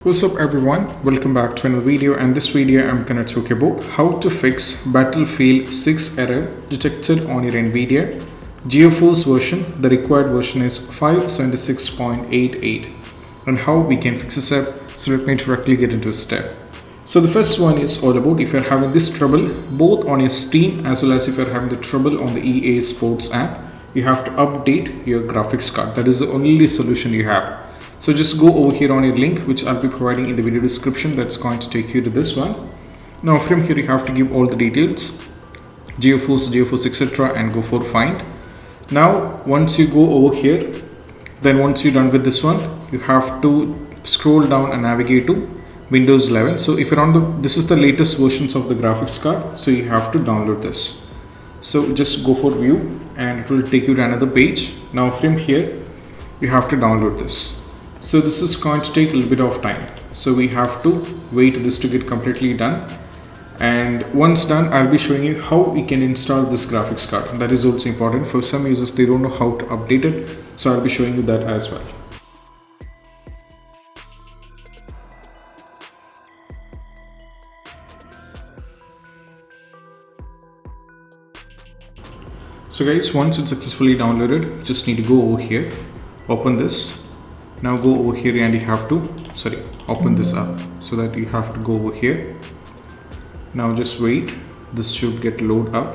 What's up everyone, welcome back to another video, and this video I'm gonna talk about how to fix Battlefield 6 error detected on your NVIDIA GeForce version. The required version is 576.88 and how we can fix this up. So let me directly get into a step. So the first one is all about if you're having this trouble both on your Steam as well as if you're having the trouble on the EA Sports app, you have to update your graphics card. That is the only solution you have. So just go over here on your link which I'll be providing in the video description. That's going to take you to this one. Now from here you have to give all the details, Geoforce etc, and go for find. Now once you go over here, then once you're done with this one, you have to scroll down and navigate to Windows 11. So if you're on this is the latest versions of the graphics card, so you have to download this. So just go for view and it will take you to another page. Now from here you have to download this. So this is going to take a little bit of time, so we have to wait this to get completely done, and once done I'll be showing you how we can install this graphics card. That is also important for some users, they don't know how to update it, so I'll be showing you that as well. So guys, once it's successfully downloaded, you just need to go over here, open this. Now go over here and you have to open this up, so that you have to go over here. Now just wait, this should get load up.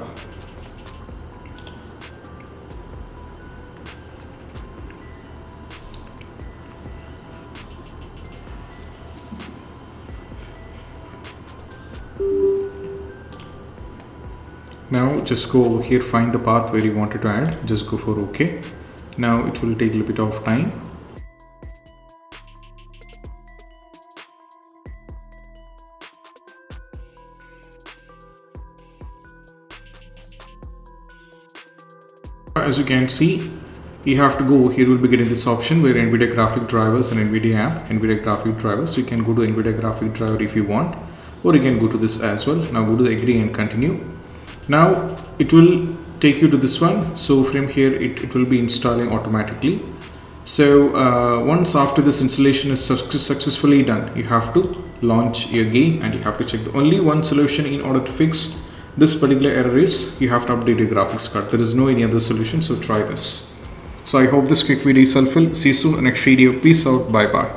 Now just go over here, find the path where you wanted to add, just go for OK. Now it will take a little bit of time. As you can see, you have to go over here, you will be getting this option where NVIDIA graphic drivers and NVIDIA app, NVIDIA graphic drivers. So you can go to NVIDIA graphic driver if you want, or you can go to this as well. Now go to the agree and continue. Now it will take you to this one. So from here it will be installing automatically. So once after this installation is successfully done, you have to launch your game and you have to check. The only one solution in order to fix this particular error is you have to update your graphics card. There is no any other solution, so try this. So I hope this quick video is helpful. See you soon in the next video. Peace out. Bye bye.